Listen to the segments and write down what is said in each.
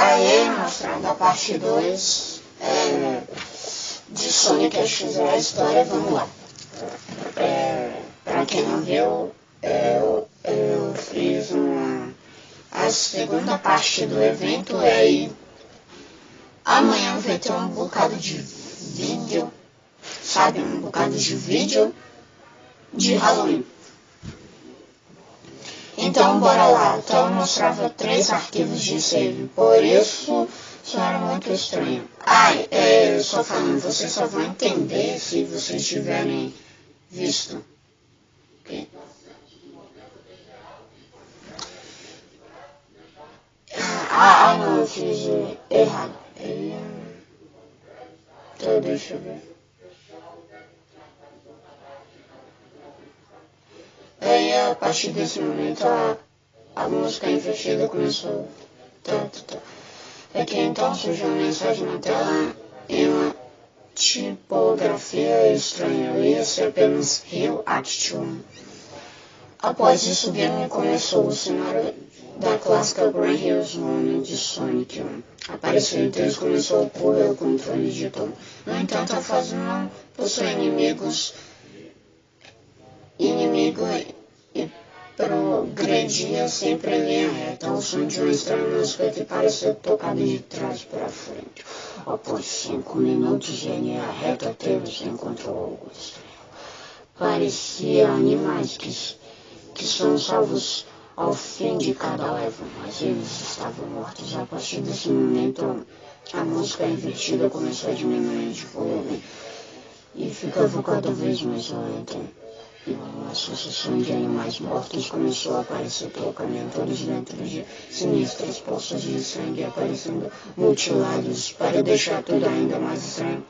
Aí, mostrando a parte 2 de Sonic X a história, vamos lá. Pra quem não viu, eu fiz a segunda parte do evento, aí amanhã vai ter um bocado de vídeo, sabe, um bocado de vídeo de Halloween. Então bora lá. Então eu mostrava 3 arquivos de save, por isso era muito estranho. Só falando, vocês só vão entender se vocês tiverem visto. Okay? Não, eu fiz errado. Então deixa eu ver. Aí a partir desse momento a música invertida começou. Aqui então surgiu uma mensagem na tela em uma tipografia estranha. Eu ia ser apenas Hill Act 1. Após isso, o game começou o cenário da clássica Grand Hill Zone de Sonic 1. Apareceu e Tails começou a correr o controle de Tom. No entanto, a fase não possui inimigos e progredia sempre em linha reta. O som de uma estranha música que parecia tocada de trás para frente. Após 5 minutos em linha reta, Tails encontrou algo estranho. Parecia animais que são salvos ao fim de cada leva, mas eles estavam mortos. A partir desse momento, a música invertida começou a diminuir de volume e ficava cada vez mais lenta. E uma sucessão de animais mortos começou a aparecer pelo caminho, todos dentro de sinistras poças de sangue, aparecendo mutilados para deixar tudo ainda mais estranho.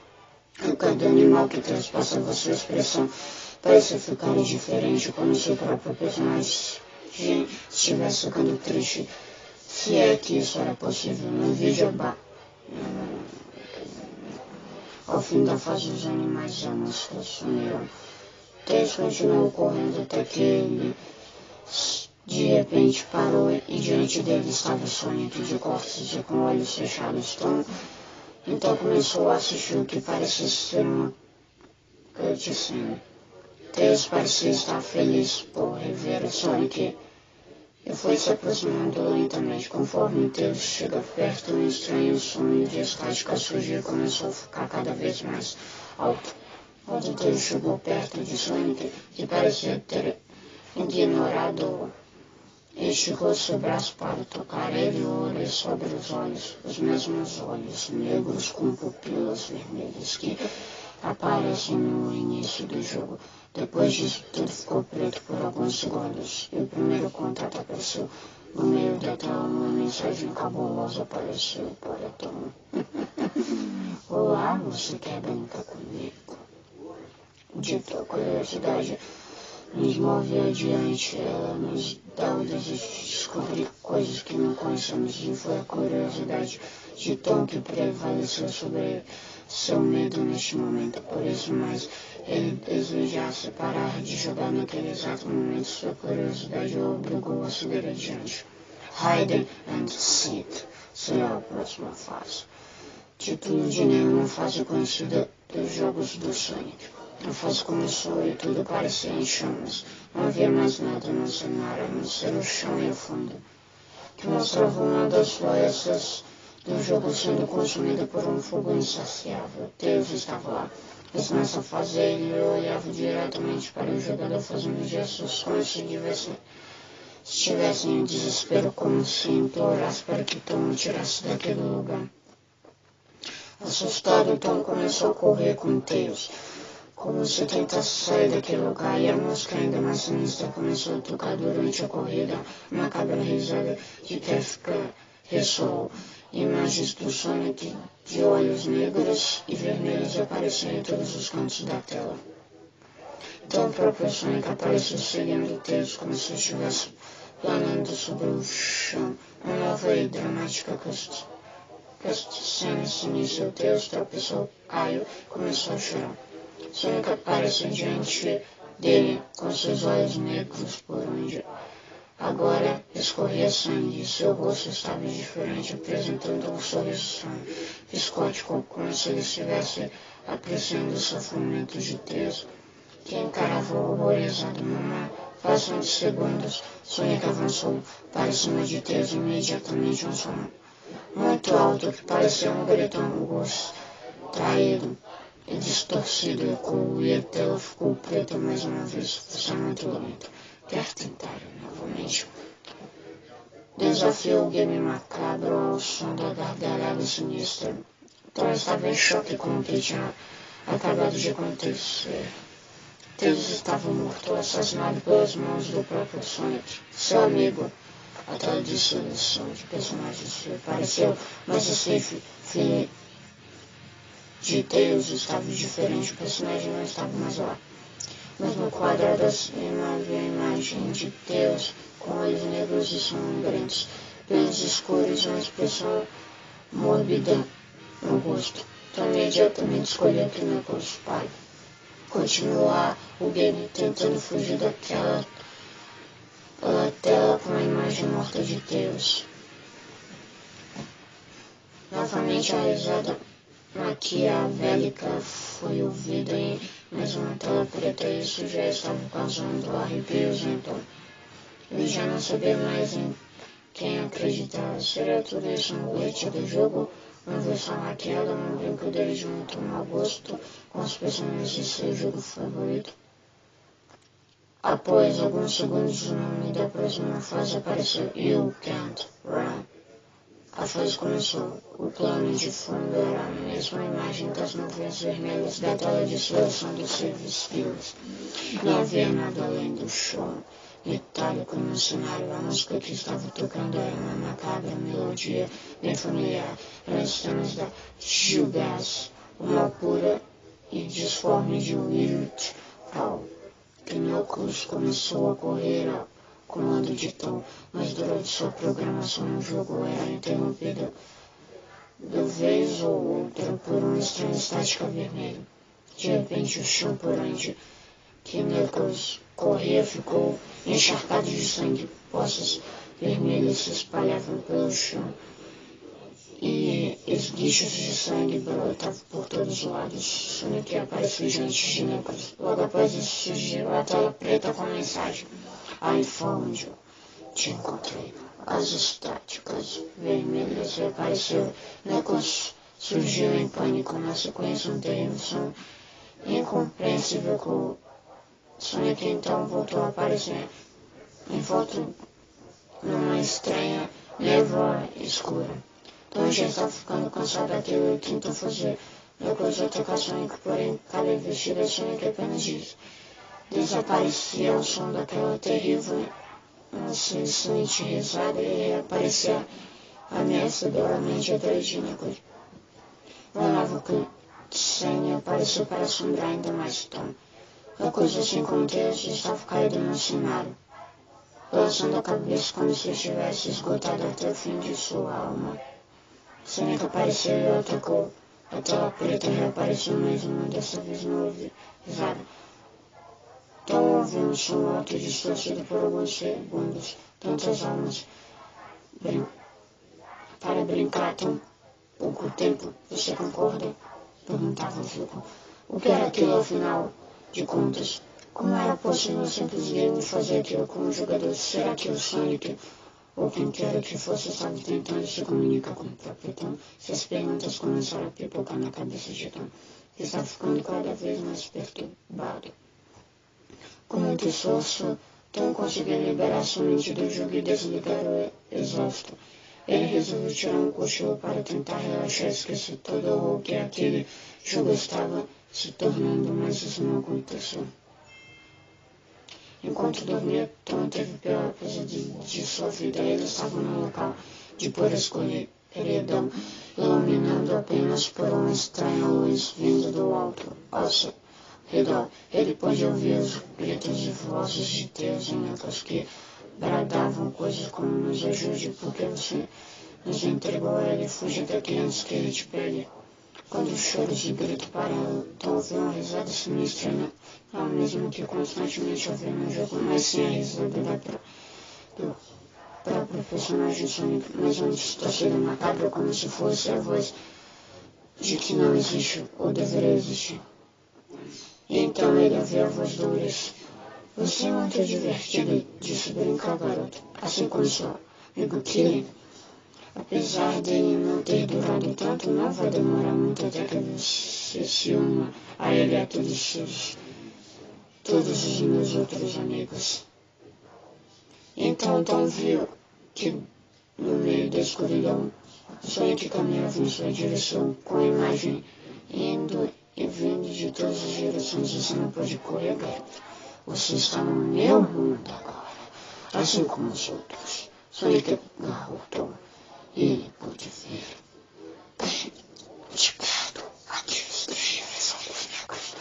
Cada animal que transpassava sua expressão parecia ficar diferente, como se o próprio personagem estivesse ficando triste, se é que isso era possível. No vídeo ao fim da fase, os animais e a música sumiram. Tails continuou correndo até que ele de repente parou e diante dele estava Sonic de costas e com olhos fechados. Então começou a assistir o que parecia ser uma cutscene. Tails parecia estar feliz por rever o Sonic e foi se aproximando lentamente. Conforme Tails chega perto, um estranho som de estática surgiu e começou a ficar cada vez mais alto. Quando Tails chegou perto de Sonic, que parecia ter ignorado, esticou seu braço para tocar ele e olhou sobre os olhos, os mesmos olhos negros com pupilas vermelhas que aparecem no início do jogo. Depois disso, tudo ficou preto por alguns segundos, e o primeiro contato apareceu no meio da tela. Uma mensagem cabulosa apareceu para Tom. Olá, você quer brincar comigo? Dita curiosidade nos move adiante, ela nos dá o desejo de descobrir coisas que não conhecemos, e foi a curiosidade de Tom que prevaleceu sobre seu medo neste momento. Por isso, mais ele desejasse parar de jogar naquele exato momento, sua curiosidade o obrigou a seguir adiante. Hide and Seek será a próxima fase. Título de nenhuma fase conhecida dos jogos do Sonic. A fase começou e tudo parecia em chamas. Não havia mais nada no cenário, a não ser o chão e o fundo, que mostrava uma das florestas do jogo sendo consumida por um fogo insaciável. Tails estava lá, mas nessa fase ele olhava diretamente para o jogador, fazendo gestos como se estivesse em desespero, como se implorasse para que Tom o tirasse daquele lugar. Assustado, Tom começou a correr com Tails, como se tentasse sair daquele lugar, e a música ainda mais sinistra começou a tocar durante a corrida. Uma macabra risada de Kefka ressoou. Imagens do Sonic de olhos negros e vermelhos apareciam em todos os cantos da tela. Então o próprio Sonic apareceu seguindo Tails como se estivesse planando sobre o chão. Uma nova e dramática cutscene se iniciou. Tails tropeçou, caiu e começou a chorar. Sonic apareceu diante dele com seus olhos negros por onde Agora escorria sangue e seu rosto estava indiferente, apresentando um sorriso estranho, psicótico, como se ele estivesse apreciando o sofrimento de Deus, que encarava horrorizado numa fração de segundos. Sonic avançou para cima de Deus imediatamente um som muito alto que parecia um grito angusto, traído e distorcido ecoou e a tela ficou preta mais uma vez. Você é muito lento. Quer tentar novamente? Desafiou o game macabro ao som da gargalhada sinistra. Tom estava em choque com o que tinha acabado de acontecer. Tails estava morto, assassinado pelas mãos do próprio Sonic, seu amigo. A tela de seleção de personagens apareceu, mas o safe de Tails estava diferente, o personagem não estava mais lá. Mas no quadrado acima havia a imagem de Tails com olhos negros e sangrentos, pelos escuros e uma expressão mórbida no rosto. Então imediatamente escolheu Knuckles para continuar o game tentando fugir daquela tela com a imagem morta de Tails. Novamente a risada maquiavélica foi ouvida em mais uma tela preta e isso já estava causando arrepios em Tom. Ele já não sabia mais em quem acreditava. Seria tudo isso um glitch do jogo? Uma versão hackeada, um brinco dele de muito mau gosto com os personagens de seu jogo favorito? Após alguns segundos, o nome da próxima fase apareceu: You Can't Run. A fase começou. O plano de fundo era a mesma imagem das nuvens vermelhas da tela de seleção dos service fields. Não havia nada além do som metálico no cenário. A música que estava tocando era uma macabra melodia bem familiar. Eram as cenas da Shoegaze, uma pura e disforme de Weird Al. Knuckles começou a correr ao comando de Tom, mas durante sua programação no jogo era interrompida de vez ou outra por uma estranha estática vermelha. De repente, o chão por onde Knuckles corria ficou encharcado de sangue. Poças vermelhas se espalhavam pelo chão e esguichos de sangue brotavam por todos os lados. Sonic apareceu diante de Knuckles. Logo após isso surgiu a tela preta com a mensagem: I found you. Te encontrei. As estáticas vermelhas reapareceram. Knuckles surgiu em pânico. Na sequência, um terrível som incompreensível com Sonic então voltou a aparecer, envolto numa estranha névoa escura. Tom já estava ficando cansado daquilo e tentou fazer Knuckles atacar Sonic, porém cada investida Sonic apenas desaparecia ao som daquela terrível incessante risada e aparecia ameaçadoramente atrás de Knuckles. Uma nova cutscene apareceu para assombrar ainda mais Tom. Knuckles, assim como Tails, estava caído no cenário, balançando a cabeça como se estivesse esgotado até o fim de sua alma. Sonic apareceu e o atacou. A tela preta reapareceu mais uma, dessa vez no visado. Tom ouviu um som alto e distorcido por alguns segundos. Tantas almas para brincar tão pouco tempo. Você concorda? Perguntava o jogo. O que era aquilo, afinal de contas? Como era possível um simples game fazer aquilo com o jogador? Será que o Sonic, ou quem quer que fosse, estava tentando se comunicar com o próprio Tom? Essas perguntas começaram a pipocar na cabeça de Tom, que estava ficando cada vez mais perturbado. Com muito esforço, Tom conseguiu liberar sua mente do jogo e desligar o exausto. Ele resolveu tirar um cochilo para tentar relaxar e esquecer todo o horror que aquele jogo estava se tornando, mas isso não aconteceu. Enquanto dormia, Tom teve o pior pesadelo de sua vida. Ele estava num local de pura escuridão, iluminado apenas por uma estranha luz vindo do alto ao seu redor. Ele pôde ouvir os gritos e vozes de Tails e Knuckles que bradavam coisas como: nos ajude, porque você nos entregou a ele, fuja daqui antes que ele te pegue. Quando os choros e gritos pararam, Tom ouviu uma risada sinistra, a mesma que constantemente ouvia no jogo, mas sem a risada do próprio personagem Sonic, mas antes distorcida e macabra, como se fosse a voz de que não existe ou deveria existir. E então ele ouviu a voz do Ulisses. Você é muito divertido, disse brincar, garoto, assim como seu amigo Killian. Apesar dele não ter durado tanto, não vai demorar muito até que você se una a ele e a todos os meus outros amigos. Então Tom viu que no meio da escuridão, Sonic caminhava em sua direção com a imagem indo e vindo de todas as direções. Você não pode correr, garoto. Você está no meu mundo agora, assim como os outros. Sonic agarrou Tom e ele pôde ver bem de perto aqueles terríveis olhos negros,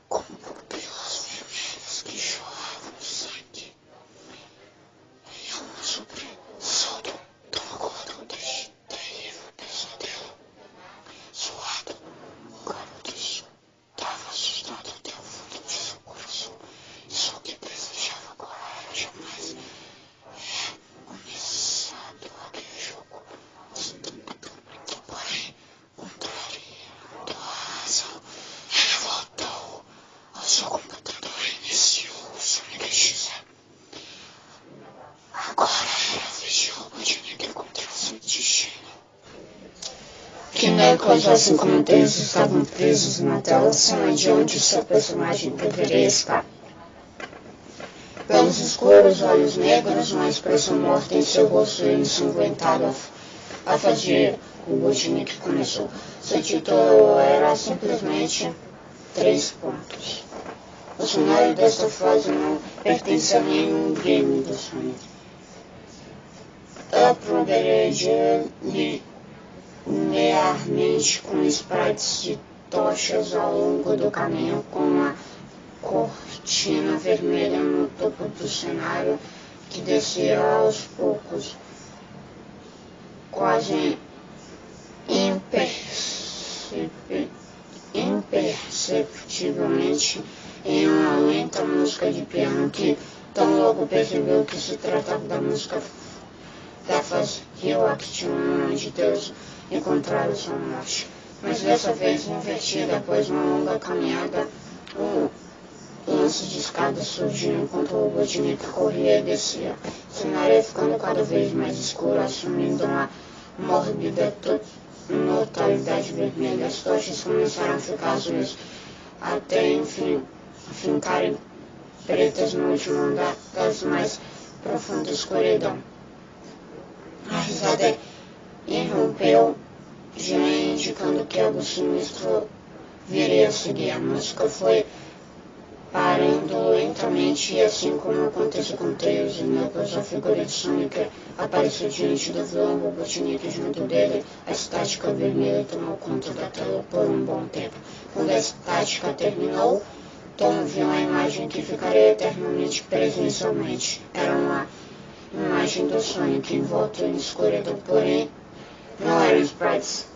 como pupilas vermelhas que jorravam sangue. E uma sobressalto tão acordou deste terrível pesadelo. Suado, o garoto estava assustado até o fundo de seu coração. E só o que desejava agora era jamais começado aquele jogo. Porém, contrariando a razão, ele voltou ao seu computador e iniciou o Sonic X. Agora era a vez de Robotnik encontrar seu destino. Knuckles, assim como Tails, estavam presos na tela cena de onde seu personagem deveria estar. Pelos escuros olhos negros, uma expressão morta em seu rosto ensanguentado a fazer Robotnik começou. Seu título era simplesmente 3 pontos. O cenário desta fase não pertence a nenhum game do Sonic. Eu progredia linearmente com sprites de tochas ao longo do caminho, com uma cortina vermelha no topo do cenário que descia aos poucos, quase imperceptivelmente, em uma lenta música de piano que tão logo percebeu que se tratava da música da fase Radioactive, onde Deus encontrara sua morte. Mas dessa vez invertida, após uma longa caminhada, um lance de escada surgiu enquanto o Robotnik corria e descia. O cenário ia ficando cada vez mais escuro, assumindo uma mórbida totalidade vermelha. As tochas começaram a ficar azuis, até enfim ficarem pretas no último andar das mais profunda escuridão. A risada irrompeu, já indicando que algo sinistro viria a seguir. A música foi parando lentamente e, assim como acontece com Tails e Knuckles, a figura de Sonic apareceu diante do vilão Robotnik. Junto dele, a estática vermelha tomou conta da tela por um bom tempo. Quando a estática terminou, Tom viu uma imagem que ficaria eternamente presa em sua mente. Era uma imagem do Sonic envolto em escuridão, porém não eram sprites.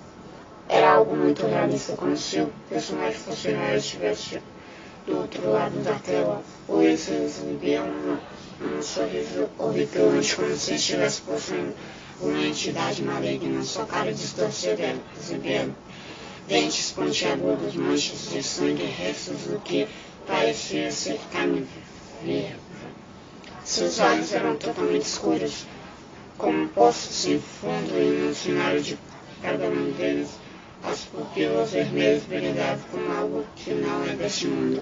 Era algo muito realista, como se o personagem fosse real e estivesse do outro lado da tela. O Ulisses exibia um sorriso horripilante, como se estivesse possuindo uma entidade maligna. Sua cara distorcida exibia dentes pontiagudos, manchas de sangue, restos do que parecia ser carne viva. Seus olhos eram totalmente escuros, como poços sem fundo, e no cenário de cada um deles as pupilas vermelhas brilhavam como algo que não é deste mundo.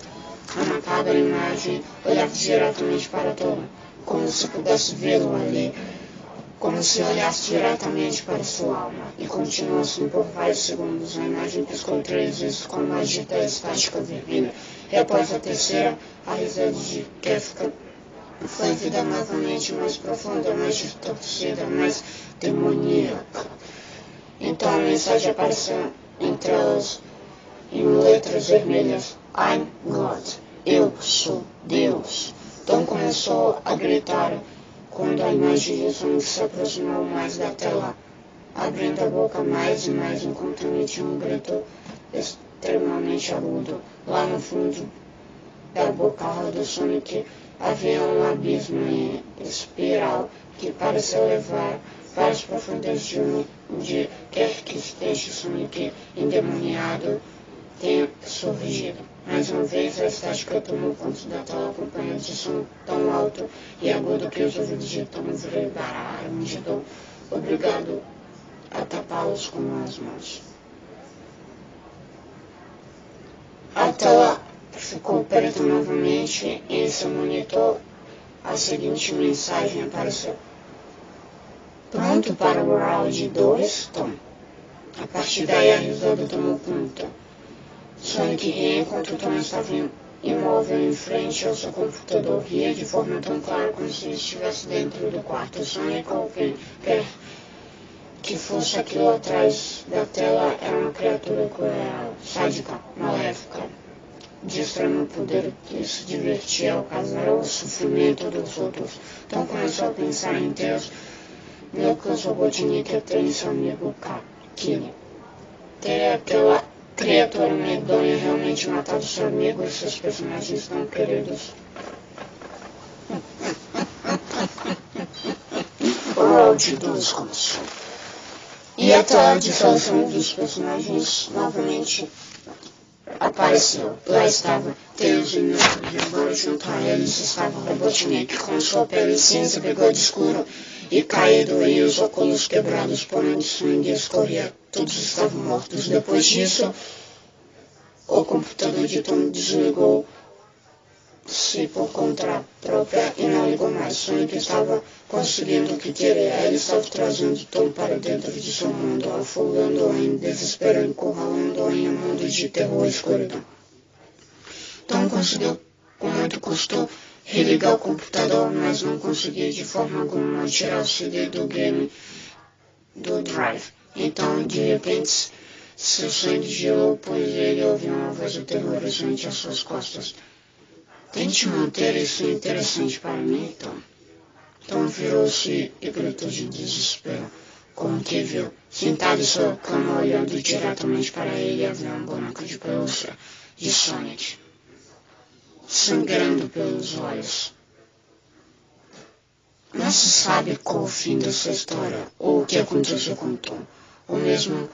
A macabra imagem olhava diretamente para Tom, como se pudesse vê-lo ali, como se olhasse diretamente para sua alma, e continuou assim por vários segundos. A imagem piscou 3 vezes com uma agita estática vermelha, e após a terceira, a risada de Kefka foi vida novamente mais profunda, mais distorcida, mais demoníaca. Então a mensagem apareceu entre elas em letras vermelhas: I'm God. Eu sou Deus. Tom começou a gritar quando a imagem de Sonic se aproximou mais da tela, abrindo a boca mais e mais enquanto emitia um grito extremamente agudo. Lá no fundo da boca do Sonic havia um abismo em espiral que pareceu levar para as profundezas de onde quer que este sonho endemoniado tenha surgido. Mais uma vez, a estática tomou conta da tela, acompanhando de som tão alto e agudo que os ouvidos de Tom vibraram de dor, obrigado a tapá-los com as mãos. A tela ficou preta novamente e em seu monitor a seguinte mensagem apareceu: pronto para o round 2, Tom. A partir daí a risada tomou conta. Sonic ria enquanto Tom estava imóvel em frente ao seu computador. Ria de forma tão clara como se estivesse dentro do quarto. Sonic, ou quem quer que fosse aquilo atrás da tela, era uma criatura cruel, sádica, maléfica, de extremo poder que se divertia ao causar o sofrimento dos outros. Tom começou a pensar em Deus, Knuckles, Robotnik e seu amigo Kili. Teria aquela criatura medonha realmente matado seu amigo e seus personagens tão queridos? O round 2 começou. E a tela de seleção dos personagens novamente apareceu. Lá estava Tails e Knuckles, e agora junto a eles estava Robotnik com sua pele cinza, bigode escuro e caído e os óculos quebrados por onde sangue escorria. Todos estavam mortos. Depois disso, o computador de Tom desligou-se por conta própria e não ligou mais. Sonic estava conseguindo o que queria. Ele estava trazendo Tom para dentro de seu mundo, afogando-o em desespero, encurralando-o em um mundo de terror e escuridão. Tom conseguiu, com muito custo, religar o computador, mas não conseguia de forma alguma tirar o CD do game do Drive. Então, de repente, seu sangue gelou, pois ele ouviu uma voz aterrorizante às suas costas. Tente manter isso interessante para mim, Tom. Tom virou-se e gritou de desespero. Com o que viu, sentado em sua cama, olhando diretamente para ele, havia um boneco de pelúcia de Sonic, sangrando pelos olhos. Não se sabe qual o fim dessa história, ou o que aconteceu com Tom, ou mesmo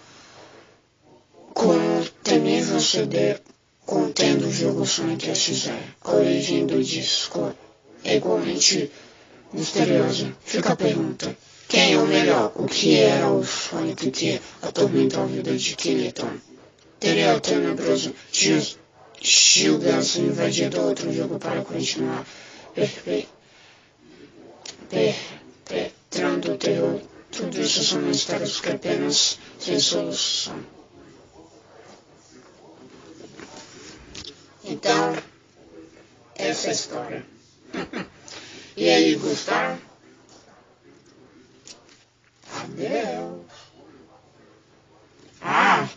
como o temível CD contendo o jogo Sonic XR. A origem do disco é igualmente misteriosa. Fica a pergunta: quem é o melhor? O que era o Sonic que atormentou a vida de Kili e Tom? Teria o tenebroso Gil Gus invadido outro jogo para continuar perpetrando o terror? Tudo isso são mistérios que apenas sem solução. Então, essa é a história. E aí, gostaram? Adeus. Ah,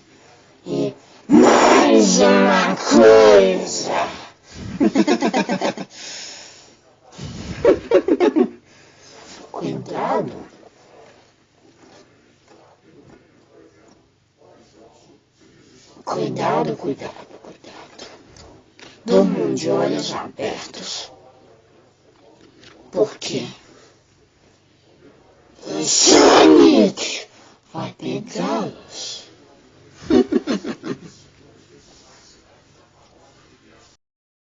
e mais uma coisa. Cuidado. Cuidado. Durmam de olhos abertos. Porque o Sonic vai pegá-los.